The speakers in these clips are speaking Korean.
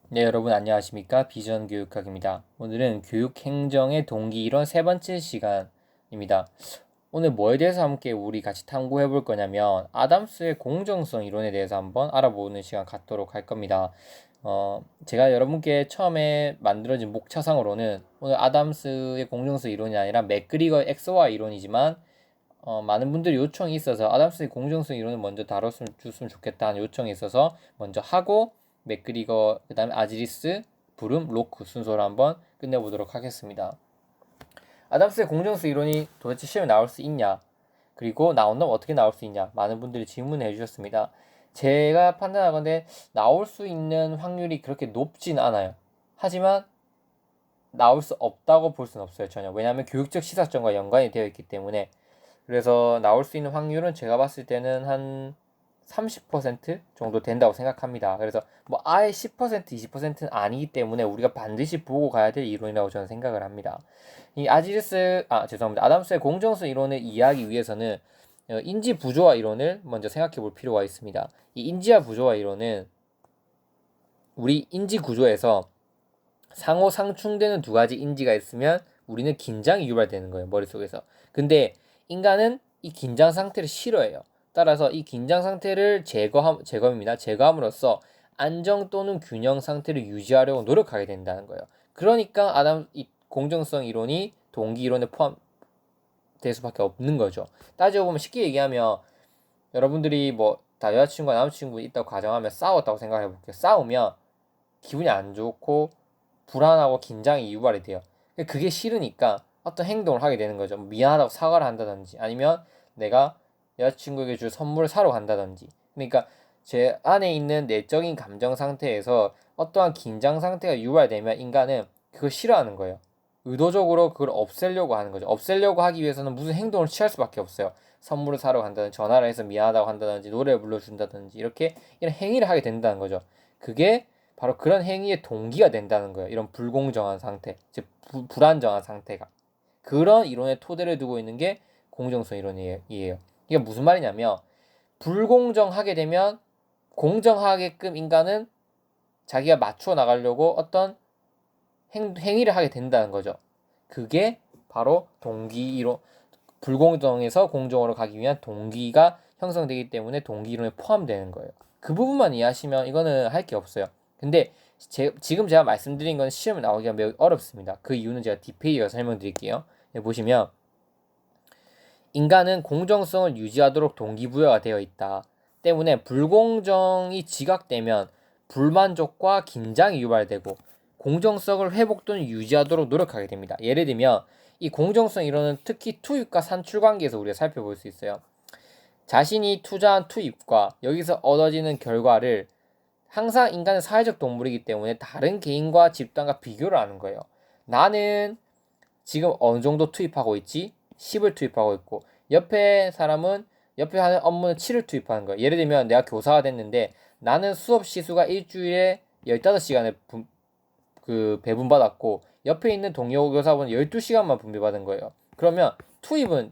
네, 여러분 안녕하십니까? 비전교육학입니다. 오늘은 교육행정의 동기 이론 세 번째 시간입니다. 오늘 뭐에 대해서 함께 우리 같이 탐구해 볼 거냐면 아담스의 공정성 이론에 대해서 한번 알아보는 시간 갖도록 할 겁니다. 제가 여러분께 처음에 만들어진 목차상으로는 오늘 아담스의 공정성 이론이 아니라 맥그리거의 XY 이론이지만 많은 분들이 요청이 있어서 아담스의 공정성 이론을 먼저 다뤘으면 줬으면 좋겠다는 요청이 있어서 먼저 하고 맥그리거, 그 다음에 아지리스, 브룸, 로크 순서로 한번 끝내보도록 하겠습니다. 아담스의 공정수 이론이 도대체 시험에 나올 수 있냐? 그리고 나온다면 어떻게 나올 수 있냐? 많은 분들이 질문해 주셨습니다. 제가 판단하건대 나올 수 있는 확률이 그렇게 높진 않아요. 하지만 나올 수 없다고 볼 수는 없어요, 전혀. 왜냐하면 교육적 시사점과 연관이 되어 있기 때문에. 그래서 나올 수 있는 확률은 제가 봤을 때는 한 30% 정도 된다고 생각합니다. 그래서 뭐 아예 10%, 20%는 아니기 때문에 우리가 반드시 보고 가야 될 이론이라고 저는 생각을 합니다. 이 죄송합니다. 아담스의 공정수 이론을 이해하기 위해서는 인지 부조화 이론을 먼저 생각해 볼 필요가 있습니다. 이 인지와 부조화 이론은 우리 인지 구조에서 상호 상충되는 두 가지 인지가 있으면 우리는 긴장이 유발되는 거예요, 머릿속에서. 근데 인간은 이 긴장 상태를 싫어해요. 따라서 이 긴장 상태를 제거함으로써 안정 또는 균형 상태를 유지하려고 노력하게 된다는 거예요. 그러니까 이 공정성 이론이 동기 이론에 포함될 수밖에 없는 거죠. 따져보면 쉽게 얘기하면 여러분들이 뭐 다 여자친구와 남자친구 있다고 가정하면 싸웠다고 생각해 볼게요. 싸우면 기분이 안 좋고 불안하고 긴장이 유발이 돼요. 그게 싫으니까 어떤 행동을 하게 되는 거죠. 미안하다고 사과를 한다든지 아니면 내가 여자친구에게 줄 선물을 사러 간다든지. 그러니까 제 안에 있는 내적인 감정 상태에서 어떠한 긴장 상태가 유발되면 인간은 그걸 싫어하는 거예요. 의도적으로 그걸 없애려고 하는 거죠. 없애려고 하기 위해서는 무슨 행동을 취할 수밖에 없어요. 선물을 사러 간다든지 전화를 해서 미안하다고 한다든지 노래를 불러준다든지 이런 행위를 하게 된다는 거죠. 그게 바로 그런 행위의 동기가 된다는 거예요. 이런 불공정한 상태, 즉 불안정한 상태가. 그런 이론의 토대를 두고 있는 게 공정성 이론이에요. 이게 무슨 말이냐면 불공정하게 되면 공정하게끔 인간은 자기가 맞추어 나가려고 어떤 행위를 하게 된다는 거죠. 그게 바로 동기 이론, 불공정에서 공정으로 가기 위한 동기가 형성되기 때문에 동기 이론에 포함되는 거예요. 그 부분만 이해하시면 이거는 할 게 없어요. 근데 지금 제가 말씀드린 건 시험에 나오기가 매우 어렵습니다. 그 이유는 제가 디테일하게 설명드릴게요. 여기 보시면 인간은 공정성을 유지하도록 동기부여가 되어 있다. 때문에 불공정이 지각되면 불만족과 긴장이 유발되고 공정성을 회복 또는 유지하도록 노력하게 됩니다. 예를 들면 이 공정성 이론은 특히 투입과 산출 관계에서 우리가 살펴볼 수 있어요. 자신이 투자한 투입과 여기서 얻어지는 결과를 항상 인간은 사회적 동물이기 때문에 다른 개인과 집단과 비교를 하는 거예요. 나는 지금 어느 정도 투입하고 있지? 10을 투입하고 있고 옆에 사람은 옆에 하는 업무는 7을 투입하는 거예요. 예를 들면 내가 교사가 됐는데 나는 수업 시수가 일주일에 15시간을 배분받았고 옆에 있는 동료 교사분은 12시간만 분배받은 거예요. 그러면 투입은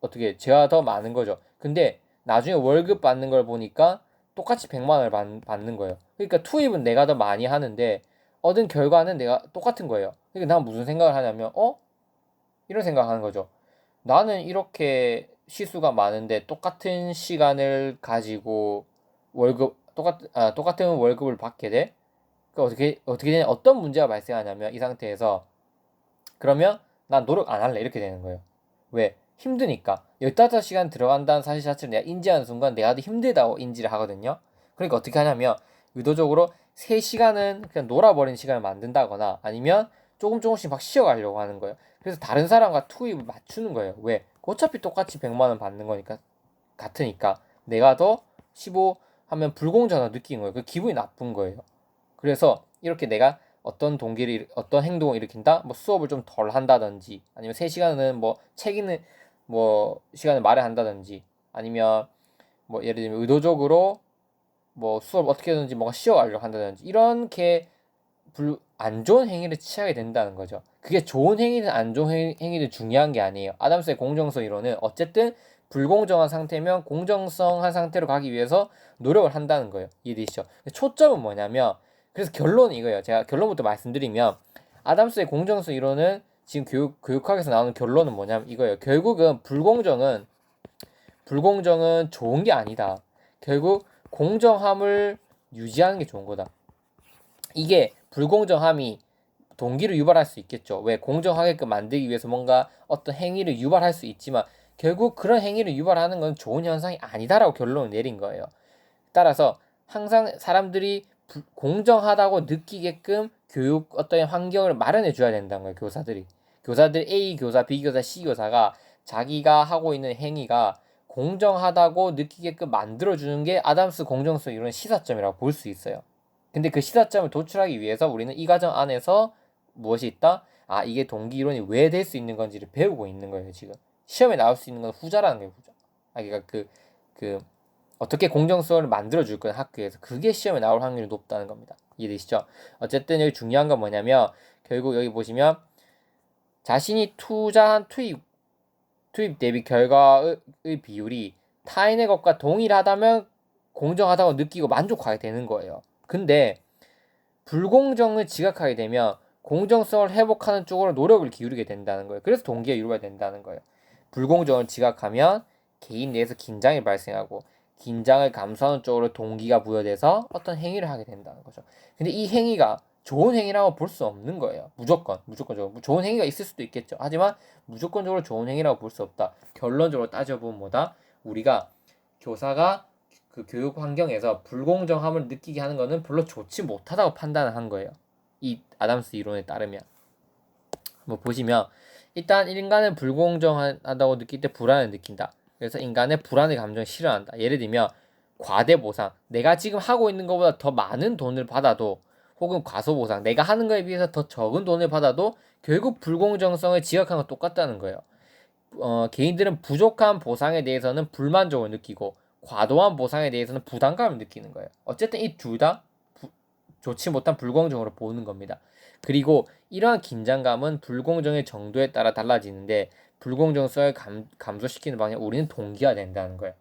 어떻게 제가 더 많은 거죠. 근데 나중에 월급 받는 걸 보니까 똑같이 100만 원을 받는 거예요. 그러니까 투입은 내가 더 많이 하는데 얻은 결과는 내가 똑같은 거예요. 그러니까 난 무슨 생각을 하냐면 이런 생각하는 거죠. 나는 이렇게 시수가 많은데 똑같은 시간을 가지고 똑같은 월급을 받게 돼? 그 어떻게 되냐? 어떤 문제가 발생하냐면 이 상태에서 그러면 난 노력 안 할래 이렇게 되는 거예요. 왜? 힘드니까. 15시간 들어간다는 사실 자체를 내가 인지하는 순간 내가 더 힘들다고 인지를 하거든요. 그러니까 어떻게 하냐면 의도적으로 3시간은 그냥 놀아버리는 시간을 만든다거나 아니면 조금씩 막 쉬어가려고 하는 거예요. 그래서 다른 사람과 투입을 맞추는 거예요. 왜? 어차피 똑같이 100만 원 받는 거니까 같으니까 내가 더 15 하면 불공정하다 느끼는 거예요. 그 기분이 나쁜 거예요. 그래서 이렇게 내가 어떤 행동을 일으킨다? 뭐 수업을 좀 덜 한다든지 아니면 3시간은 뭐 책 읽는 뭐 시간을 마련한다든지 아니면 뭐 예를 들면 의도적으로 뭐 수업 어떻게든지 뭔가 쉬어가려고 한다든지 이렇게 안 좋은 행위를 취하게 된다는 거죠. 그게 좋은 행위든 안 좋은 행위든 중요한 게 아니에요. 아담스의 공정성 이론은 어쨌든 불공정한 상태면 공정성한 상태로 가기 위해서 노력을 한다는 거예요. 이해되시죠? 초점은 뭐냐면 그래서 결론은 이거예요. 제가 결론부터 말씀드리면 아담스의 공정성 이론은 지금 교육학에서 나오는 결론은 뭐냐면 이거예요. 결국은 불공정은 좋은 게 아니다. 결국 공정함을 유지하는 게 좋은 거다. 이게 불공정함이 동기를 유발할 수 있겠죠. 왜? 공정하게끔 만들기 위해서 뭔가 어떤 행위를 유발할 수 있지만 결국 그런 행위를 유발하는 건 좋은 현상이 아니다라고 결론을 내린 거예요. 따라서 항상 사람들이 공정하다고 느끼게끔 교육 어떤 환경을 마련해 줘야 된다는 거예요. 교사들 A 교사, B 교사, C 교사가 자기가 하고 있는 행위가 공정하다고 느끼게끔 만들어 주는 게 아담스 공정성 이론 시사점이라고 볼 수 있어요. 근데 그 시사점을 도출하기 위해서 우리는 이 과정 안에서 무엇이 있다? 아, 이게 동기 이론이 왜 될 수 있는 건지를 배우고 있는 거예요, 지금. 시험에 나올 수 있는 건 후자라는 거예요, 후자. 아, 그러니까 어떻게 공정성을 만들어 줄 거냐, 학교에서. 그게 시험에 나올 확률이 높다는 겁니다. 이해되시죠? 어쨌든 여기 중요한 건 뭐냐면, 결국 여기 보시면, 자신이 투자한 투입 대비 결과의 비율이 타인의 것과 동일하다면 공정하다고 느끼고 만족하게 되는 거예요. 근데 불공정을 지각하게 되면 공정성을 회복하는 쪽으로 노력을 기울이게 된다는 거예요. 그래서 동기가 유발된다는 거예요. 불공정을 지각하면 개인 내에서 긴장이 발생하고 긴장을 감수하는 쪽으로 동기가 부여돼서 어떤 행위를 하게 된다는 거죠. 근데 이 행위가 좋은 행위라고 볼 수 없는 거예요. 무조건적으로 좋은 행위가 있을 수도 있겠죠. 하지만 무조건적으로 좋은 행위라고 볼 수 없다. 결론적으로 따져보면 뭐다? 우리가 교사가 그 교육 환경에서 불공정함을 느끼게 하는 것은 별로 좋지 못하다고 판단을 한 거예요. 이 아담스 이론에 따르면. 뭐 보시면 일단 인간은 불공정하다고 느낄 때 불안을 느낀다. 그래서 인간의 불안의 감정을 싫어한다. 예를 들면 과대보상, 내가 지금 하고 있는 것보다 더 많은 돈을 받아도, 혹은 과소보상, 내가 하는 거에 비해서 더 적은 돈을 받아도 결국 불공정성을 지적하는 건 똑같다는 거예요. 개인들은 부족한 보상에 대해서는 불만족을 느끼고 과도한 보상에 대해서는 부담감을 느끼는 거예요. 어쨌든 이 둘 다 좋지 못한 불공정으로 보는 겁니다. 그리고 이러한 긴장감은 불공정의 정도에 따라 달라지는데 불공정성을 감소시키는 방향 우리는 동기화 된다는 거예요.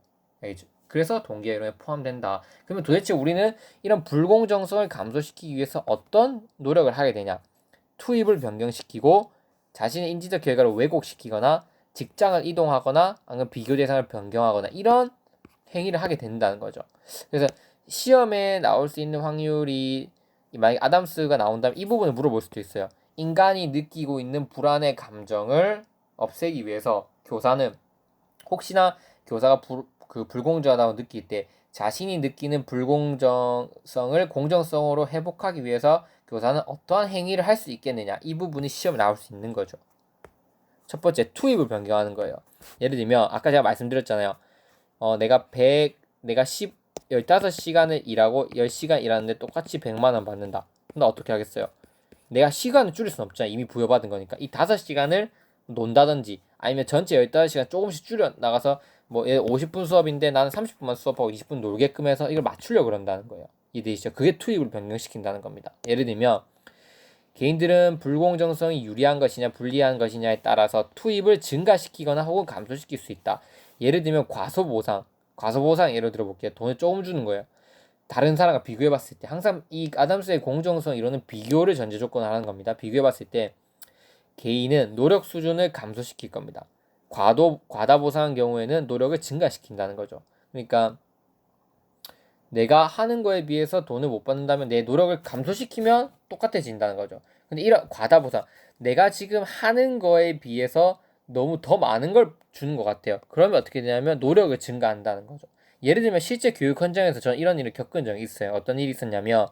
알겠죠? 그래서 동기화 이론에 포함된다. 그러면 도대체 우리는 이런 불공정성을 감소시키기 위해서 어떤 노력을 하게 되냐? 투입을 변경시키고 자신의 인지적 결과를 왜곡시키거나 직장을 이동하거나 아니면 비교 대상을 변경하거나 이런 행위를 하게 된다는 거죠. 그래서 시험에 나올 수 있는 확률이 만약 아담스가 나온다면 이 부분을 물어볼 수도 있어요. 인간이 느끼고 있는 불안의 감정을 없애기 위해서 교사는 혹시나 교사가 불공정하다고 느낄 때 자신이 느끼는 불공정성을 공정성으로 회복하기 위해서 교사는 어떠한 행위를 할 수 있겠느냐, 이 부분이 시험에 나올 수 있는 거죠. 첫 번째, 투입을 변경하는 거예요. 예를 들면 아까 제가 말씀드렸잖아요. 내가 15시간을 일하고 10시간 일하는데 똑같이 100만 원 받는다. 근데 어떻게 하겠어요? 내가 시간을 줄일 수는 없잖아. 이미 부여받은 거니까. 이 5시간을 논다든지 아니면 전체 15시간 조금씩 줄여 나가서 뭐 50분 수업인데 나는 30분만 수업하고 20분 놀게끔 해서 이걸 맞추려고 그런다는 거예요. 이해되시죠? 그게 투입을 변경시킨다는 겁니다. 예를 들면 개인들은 불공정성이 유리한 것이냐 불리한 것이냐에 따라서 투입을 증가시키거나 혹은 감소시킬 수 있다. 예를 들면 과소보상 예를 들어볼게요. 돈을 조금 주는 거예요. 다른 사람과 비교해봤을 때 항상 이 아담스의 공정성 이론은 비교를 전제 조건으로 하는 겁니다. 비교해봤을 때 개인은 노력 수준을 감소시킬 겁니다. 과다 보상한 경우에는 노력을 증가시킨다는 거죠. 그러니까 내가 하는 거에 비해서 돈을 못 받는다면 내 노력을 감소시키면 똑같아진다는 거죠. 근데 이런 과다 보상, 내가 지금 하는 거에 비해서 너무 더 많은 걸 주는 것 같아요. 그러면 어떻게 되냐면 노력을 증가한다는 거죠. 예를 들면 실제 교육 현장에서 저는 이런 일을 겪은 적이 있어요. 어떤 일이 있었냐면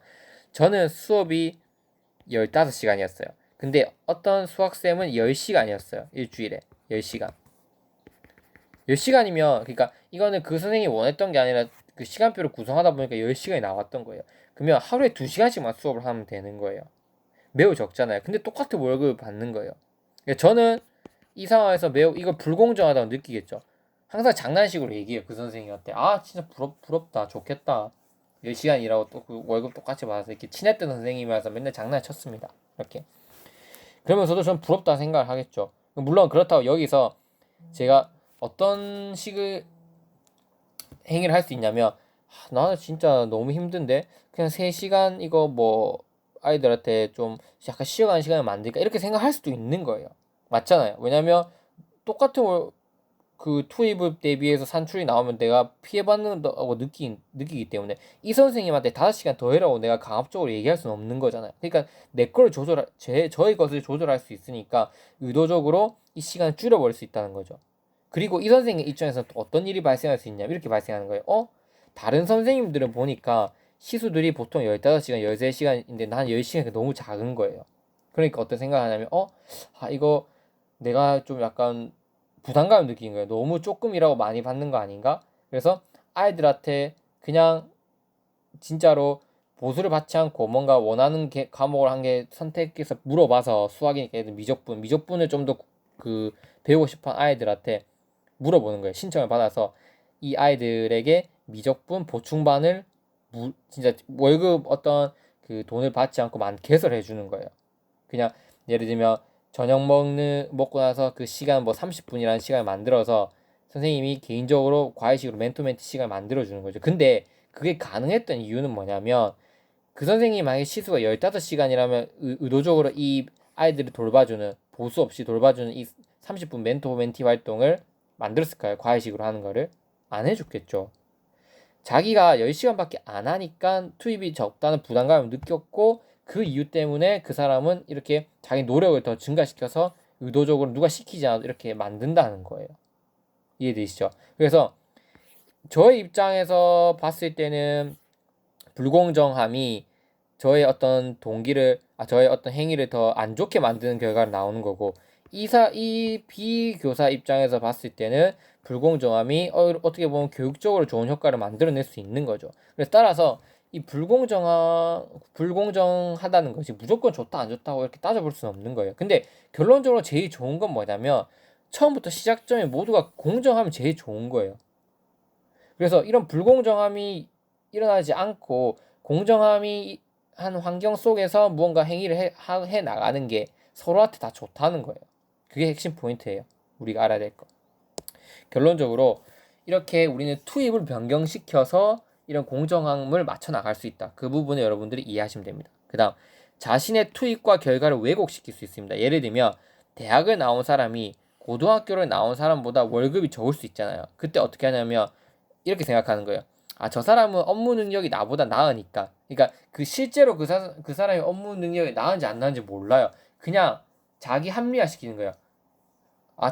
저는 수업이 15시간이었어요. 근데 어떤 수학쌤은 10시간이었어요. 일주일에 10시간. 10시간이면 그러니까 이거는 그 선생님이 원했던 게 아니라 그 시간표를 구성하다 보니까 10시간이 나왔던 거예요. 그러면 하루에 2시간씩만 수업을 하면 되는 거예요. 매우 적잖아요. 근데 똑같은 월급을 받는 거예요. 그러니까 저는 이 상황에서 매우 이거 불공정하다고 느끼겠죠. 항상 장난식으로 얘기해요. 그 선생님한테. 아, 진짜 부럽다. 좋겠다. 10시간 일하고 또 그 월급 똑같이 받아서 이렇게 친했던 선생님이라서 맨날 장난을 쳤습니다. 이렇게. 그러면서도 전 부럽다 생각을 하겠죠. 물론 그렇다고 여기서 제가 어떤 식의 행위를 할 수 있냐면 나는 진짜 너무 힘든데 그냥 3시간 이거 뭐 아이들한테 좀 약간 쉬어가는 시간을 만들까 이렇게 생각할 수도 있는 거예요. 맞잖아요. 왜냐면 똑같은 그 투입을 대비해서 산출이 나오면 내가 피해받는다고 느끼기 때문에 이 선생님한테 5시간 더 해라고 내가 강압적으로 얘기할 수는 없는 거잖아요. 그러니까 내 거를 저의 것을 조절할 수 있으니까 의도적으로 이 시간을 줄여버릴 수 있다는 거죠. 그리고 이 선생님 입장에서는 또 어떤 일이 발생할 수 있냐 이렇게 발생하는 거예요. 다른 선생님들은 보니까 시수들이 보통 15시간, 13시간인데 난 10시간이 너무 작은 거예요. 그러니까 어떤 생각을 하냐면 이거 내가 좀 약간 부담감을 느끼는 거예요. 너무 조금이라고 많이 받는 거 아닌가? 그래서 아이들한테 그냥 진짜로 보수를 받지 않고 뭔가 원하는 과목을 한 개 선택해서 물어봐서 수학이니까 예를 미적분을 좀 더 그 배우고 싶은 아이들한테 물어보는 거예요. 신청을 받아서 이 아이들에게 미적분 보충반을 진짜 월급 어떤 그 돈을 받지 않고 개설해 주는 거예요. 그냥 예를 들면 저녁 먹고 나서 그 시간 뭐 30분이라는 시간을 만들어서 선생님이 개인적으로 과외식으로 멘토멘티 시간을 만들어 주는 거죠. 근데 그게 가능했던 이유는 뭐냐면 그 선생님이 만약에 시수가 15시간이라면 의도적으로 이 아이들을 돌봐주는 보수 없이 돌봐주는 이 30분 멘티 활동을 만들었을까요? 과외식으로 하는 거를 안 해줬겠죠. 자기가 10시간밖에 안 하니까 투입이 적다는 부담감을 느꼈고 그 이유 때문에 그 사람은 이렇게 자기 노력을 더 증가시켜서 의도적으로 누가 시키지 않아도 이렇게 만든다는 거예요. 이해되시죠? 그래서 저의 입장에서 봤을 때는 불공정함이 저의 어떤 행위를 더 안 좋게 만드는 결과가 나오는 거고, 이 비교사 입장에서 봤을 때는 불공정함이 어떻게 보면 교육적으로 좋은 효과를 만들어낼 수 있는 거죠. 그래서 따라서 이 불공정하다는 것이 무조건 좋다 안 좋다고 이렇게 따져볼 수는 없는 거예요. 근데 결론적으로 제일 좋은 건 뭐냐면 처음부터 시작점이 모두가 공정하면 제일 좋은 거예요. 그래서 이런 불공정함이 일어나지 않고 공정함이 한 환경 속에서 무언가 행위를 해 나가는 게 서로한테 다 좋다는 거예요. 그게 핵심 포인트예요. 우리가 알아야 될 거. 결론적으로 이렇게 우리는 투입을 변경시켜서 이런 공정함을 맞춰 나갈 수 있다. 그 부분을 여러분들이 이해하시면 됩니다. 그다음 자신의 투입과 결과를 왜곡시킬 수 있습니다. 예를 들면 대학을 나온 사람이 고등학교를 나온 사람보다 월급이 적을 수 있잖아요. 그때 어떻게 하냐면 이렇게 생각하는 거예요. 저 사람은 업무 능력이 나보다 나으니까. 그러니까 실제로 그 사람이 업무 능력이 나은지 안 나은지 몰라요. 그냥 자기 합리화시키는 거예요.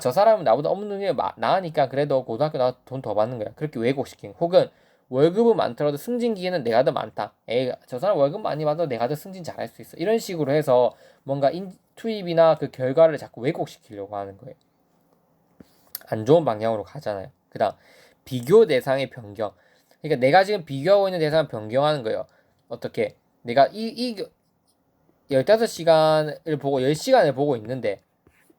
저 사람은 나보다 업무 능력이 나으니까 그래도 고등학교 나와서 돈 더 받는 거야. 그렇게 왜곡시키는. 혹은 월급은 많더라도 승진 기회는 내가 더 많다. 저 사람 월급 많이 받아도 내가 더 승진 잘할 수 있어. 이런 식으로 해서 뭔가 투입이나 그 결과를 자꾸 왜곡시키려고 하는 거예요. 안 좋은 방향으로 가잖아요. 그다음 비교 대상의 변경. 그러니까 내가 지금 비교하고 있는 대상을 변경하는 거예요. 어떻게? 내가 이 15시간을 보고 10시간을 보고 있는데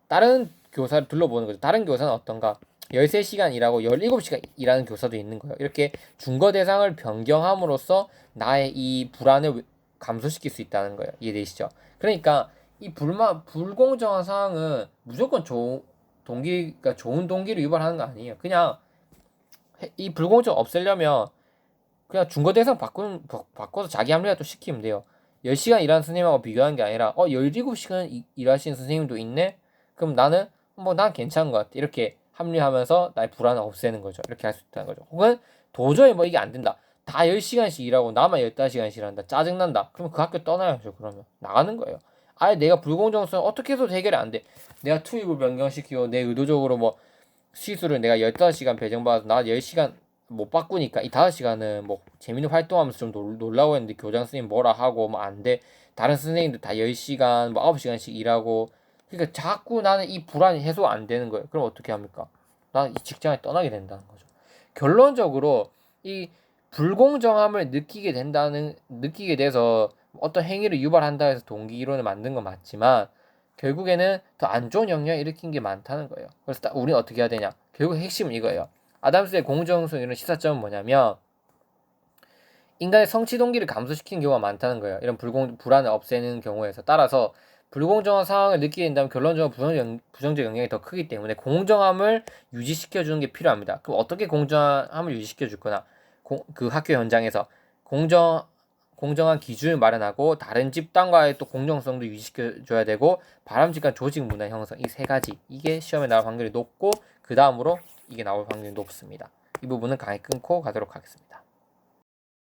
다른 교사를 둘러보는 거죠. 다른 교사는 어떤가? 13시간 일하고 17시간 일하는 교사도 있는 거예요. 이렇게 중거 대상을 변경함으로써 나의 이 불안을 감소시킬 수 있다는 거예요. 이해되시죠? 그러니까 이 불공정한 상황은 무조건 그러니까 좋은 동기를 유발하는 거 아니에요. 그냥 이 불공정 없애려면 그냥 중거 대상 바꿔서 자기 합리화 또 시키면 돼요. 10시간 일하는 선생님하고 비교하는 게 아니라 17시간 일하시는 선생님도 있네? 그럼 난 괜찮은 것 같아. 이렇게 합리화하면서 나의 불안을 없애는 거죠. 이렇게 할 수 있다는 거죠. 혹은 도저히 이게 안 된다. 다 10시간씩 일하고 나만 15시간씩 일한다. 짜증난다. 그러면 그 학교 떠나야죠. 그러면 나가는 거예요. 아예 내가 불공정성 어떻게 해도 해결이 안 돼. 내가 투입을 변경시키고 내 의도적으로 뭐 시수를 내가 15시간 배정받아서 나 10시간 못 바꾸니까 이 5시간은 뭐 재밌는 활동하면서 좀 놀라고 했는데 교장 선생님 뭐라 하고 뭐 안 돼. 다른 선생님들 다 10시간 뭐 9시간씩 일하고 그러니까 자꾸 나는 이 불안이 해소 안 되는 거예요. 그럼 어떻게 합니까? 나는 이 직장에 떠나게 된다는 거죠. 결론적으로 이 불공정함을 느끼게 돼서 어떤 행위를 유발한다 해서 동기 이론을 만든 건 맞지만 결국에는 더 안 좋은 영향을 일으킨 게 많다는 거예요. 그래서 우리는 어떻게 해야 되냐? 결국 핵심은 이거예요. 아담스의 공정성 이런 시사점은 뭐냐면 인간의 성취 동기를 감소시키는 경우가 많다는 거예요. 이런 불안을 없애는 경우에서 따라서 불공정한 상황을 느끼게 된다면 결론적으로 부정적 영향이 더 크기 때문에 공정함을 유지시켜주는 게 필요합니다. 그럼 어떻게 공정함을 유지시켜줄 거나? 그 학교 현장에서 공정한 기준을 마련하고 다른 집단과의 또 공정성도 유지시켜줘야 되고 바람직한 조직 문화 형성, 이 세 가지 이게 시험에 나올 확률이 높고 그 다음으로 이게 나올 확률이 높습니다. 이 부분은 강의 끊고 가도록 하겠습니다.